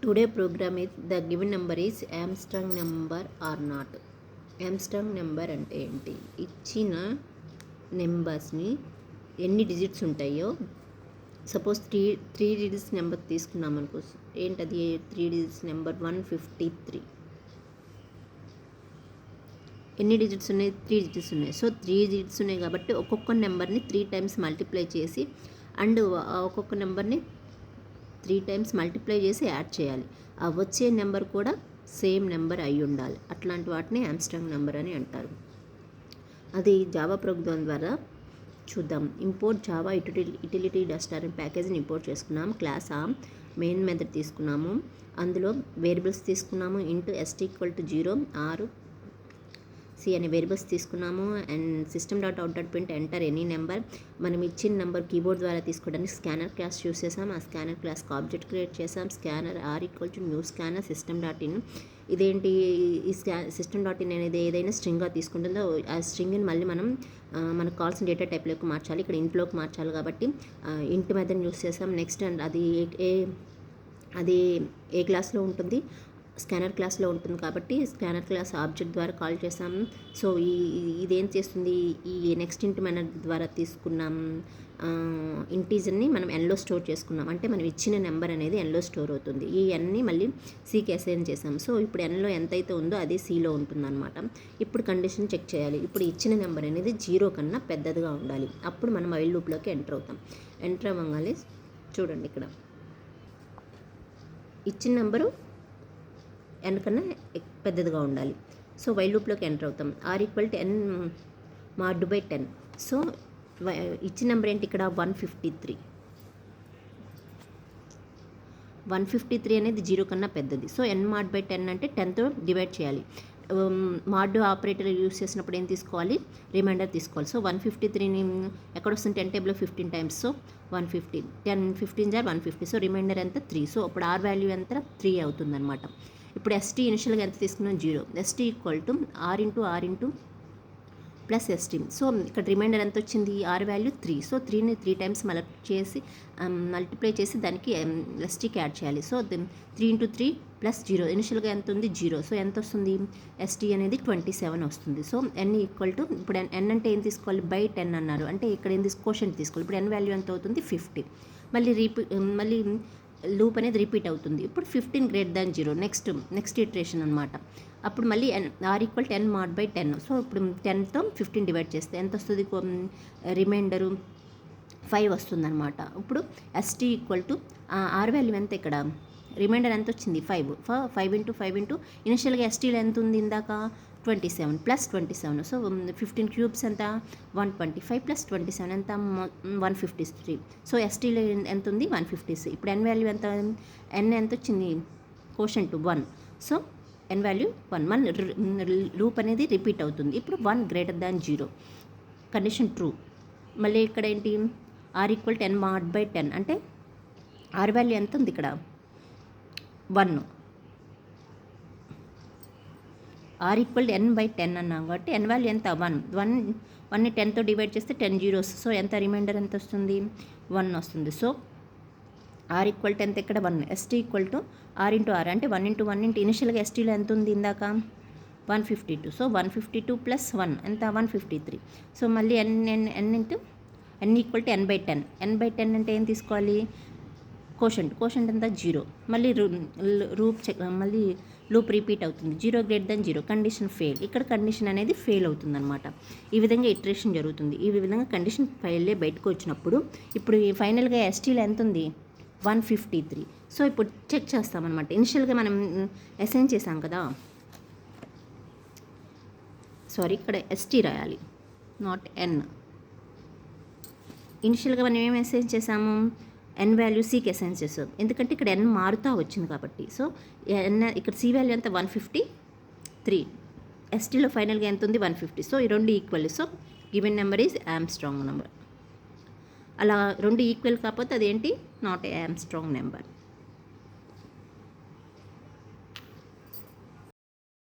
Today program is the given number is Armstrong number or not. Armstrong number అంటే ఏంటి? ఇచ్చిన నెంబర్స్ని ఎన్ని digits ఉంటాయో సపోజ్ త్రీ డిజిట్స్ నెంబర్ తీసుకున్నాం అనుకో. ఏంటది 3 డిజిట్స్ నెంబర్? 153. ఎన్ని డిజిట్స్ ఉన్నాయి? 3 డిజిట్స్ ఉన్నాయి. సో 3 డిజిట్స్ ఉన్నాయి కాబట్టి ఒక్కొక్క నెంబర్ని 3 టైమ్స్ మల్టిప్లై చేసి అండ్ ఒక్కొక్క నెంబర్ని 3 టైమ్స్ మల్టిప్లై చేసి యాడ్ చేయాలి. ఆ వచ్చే నెంబర్ కూడా సేమ్ నెంబర్ అయి ఉండాలి. అట్లాంటి వాటిని ఆమ్స్ట్రాంగ్ నెంబర్ అని అంటారు. అది జావా ప్రోగ్రామ్ ద్వారా చూద్దాం. ఇంపోర్ట్ జావా యుటిలిటీ డస్టర్ అనే ప్యాకేజీని ఇంపోర్ట్ చేసుకున్నాం. క్లాస్ మెయిన్ మెథడ్ తీసుకున్నాము. అందులో వేరియబుల్స్ తీసుకున్నాము. ఇంటూ st=0 ఆర్ సి అనే వేరియబుల్స్ తీసుకున్నాము. And system.out.print enter any number. మనం ఇచ్చిన నెంబర్ కీబోర్డ్ ద్వారా తీసుకోవడానికి స్కానర్ క్లాస్ యూస్ చేసాం. ఆ స్కానర్ క్లాస్కి ఆబ్జెక్ట్ క్రియేట్ చేసాం. స్కానర్ r=న్యూ స్కానర్ system.in. ఇదేంటి? ఈ system.in అనేది ఏదైనా స్ట్రింగ్గా తీసుకుంటుందో ఆ స్ట్రింగ్ని మళ్ళీ మనం మనకు కావాల్సిన డేటా టైప్లోకి మార్చాలి. ఇక్కడ ఇంట్లోకి మార్చాలి కాబట్టి ఇంట్ మెథడ్ యూస్ చేసాం. నెక్స్ట్ అండ్ అది ఏ క్లాస్లో ఉంటుంది? స్కానర్ క్లాస్లో ఉంటుంది కాబట్టి స్కానర్ క్లాస్ ఆబ్జెక్ట్ ద్వారా కాల్ చేసాం. సో ఇదేం చేస్తుంది? ఈ నెక్స్ట్ ఇంట్ మెథడ్ ద్వారా తీసుకున్నాం ఇంటీజర్ని మనం ఎన్లో స్టోర్ చేసుకున్నాం. అంటే మనం ఇచ్చిన నెంబర్ అనేది ఎన్లో స్టోర్ అవుతుంది. ఈ ఎన్ని మళ్ళీ సీకి అసైన్ చేసాం. సో ఇప్పుడు ఎన్లో ఎంతైతే ఉందో అదే సీలో ఉంటుందన్నమాట. ఇప్పుడు కండిషన్ చెక్ చేయాలి. ఇప్పుడు ఇచ్చిన నెంబర్ అనేది 0 కన్నా పెద్దదిగా ఉండాలి. అప్పుడు మనం వైల్ లూప్లోకి ఎంటర్ అవుతాం. ఎంటర్ అవ్వగానే చూడండి, ఇక్కడ ఇచ్చిన నెంబరు n కన్నా పెద్దదిగా ఉండాలి. సో వైల్ లూప్లోకి ఎంటర్ అవుతాం. r=n mod by 10. సో ఇచ్చిన నెంబర్ ఏంటి ఇక్కడ? 153. 153 అనేది 0 కన్నా పెద్దది. సో n mod by 10 అంటే 10తో డివైడ్ చేయాలి. మాడ్ ఆపరేటర్ యూస్ చేసినప్పుడు ఏం తీసుకోవాలి? రిమైండర్ తీసుకోవాలి. సో 153ని ఎక్కడ వస్తుంది? 10 టేబుల్లో 15 టైమ్స్. సో 150. 10 15 = 150. సో రిమైండర్ ఎంత? 3. సో అప్పుడు r వాల్యూ ఎంత? 3 అవుతుంది అనమాట. ఇప్పుడు st ఇనిషియల్గా ఎంత తీసుకున్నాం? 0. st=r plus st. సో ఇక్కడ రిమైండర్ ఎంత వచ్చింది? r value 3. సో 3ని 3 టైమ్స్ మల్టిప్లై చేసి దానికి stకి యాడ్ చేయాలి. సో 3 × 3 + 0. ఇనిషియల్గా ఎంత ఉంది? 0. సో ఎంత వస్తుంది? st అనేది 27 వస్తుంది. సో n ఇప్పుడు n అంటే ఏం తీసుకోవాలి? బై 10 అన్నారు. అంటే ఇక్కడ ఏం కోషెంట్ తీసుకోవాలి. ఇప్పుడు n వాల్యూ ఎంత అవుతుంది? 50. మళ్ళీ లూప్ అనేది రిపీట్ అవుతుంది. ఇప్పుడు 15 > 0 నెక్స్ట్ ఇటరేషన్ అనమాట. అప్పుడు మళ్ళీ r=n mod by 10. సో ఇప్పుడు 10తో 15 డివైడ్ చేస్తే ఎంత వస్తుంది? రిమైండరు 5 వస్తుంది అనమాట. ఇప్పుడు st r వాల్యూ ఎంత? ఇక్కడ రిమైండర్ ఎంత వచ్చింది? 5 × 5 ఇనిషియల్గా stలో ఎంత ఉంది? ఇందాక 27 + 27. సో 15 క్యూబ్స్ ఎంత? 125 + 27 ఎంత? 153. సో stలో ఎంత ఉంది? 153. ఇప్పుడు n వాల్యూ ఎంత? n ఎంత వచ్చింది? కోషెంట్ 1. So n value 1. మళ్ళీ లూప్ అనేది రిపీట్ అవుతుంది. ఇప్పుడు 1 > 0 కండిషన్ ట్రూ. మళ్ళీ ఇక్కడ ఏంటి? r=n mod by 10 అంటే r వాల్యూ ఎంత ఉంది? ఇక్కడ 1. r=n by 10 అన్నాం కాబట్టి n వాల్యూ ఎంత? 1ని 10తో డివైడ్ చేస్తే 10 zeros. సో ఎంత? రిమైండర్ ఎంత వస్తుంది? 1 వస్తుంది. సో r= ఎంత? ఇక్కడ 1. st r × r అంటే 1 × 1 ఇనిషియల్గా stలో ఎంత ఉంది? ఇందాక 152. సో 152 + 1 ఎంత? 153. సో మళ్ళీ n = n by 10. n by 10 అంటే ఏం తీసుకోవాలి? కోషెంట్ ఎంత? 0. మళ్ళీ మళ్ళీ లూప్ రిపీట్ అవుతుంది. 0 > 0 కండిషన్ ఫెయిల్. ఇక్కడ కండిషన్ అనేది ఫెయిల్ అవుతుంది అనమాట. ఈ విధంగా ఇటరేషన్ జరుగుతుంది. ఈ విధంగా కండిషన్ ఫెయిల్ బయటకు వచ్చినప్పుడు ఇప్పుడు ఫైనల్గా stలో ఎంత ఉంది? 153. సో ఇప్పుడు చెక్ చేస్తామన్నమాట. ఇనిషియల్గా మనం అసైన్ చేసాం కదా, ఇక్కడ st రాయాలి, నాట్ n. ఇనిషియల్గా మనం ఏం అసైన్ చేసాము? n వాల్యూ cకి అసైన్ చేసాం. ఎందుకంటే ఇక్కడ n మారుతూ వచ్చింది కాబట్టి. సో ఇక్కడ c వాల్యూ ఎంత? 153. stలో ఫైనల్గా ఎంత ఉంది? 150. సో ఈ రెండు equal. So given number is Armstrong number. అలా రెండు ఈక్వల్ కాకపోతే అదేంటి? Not a Armstrong number.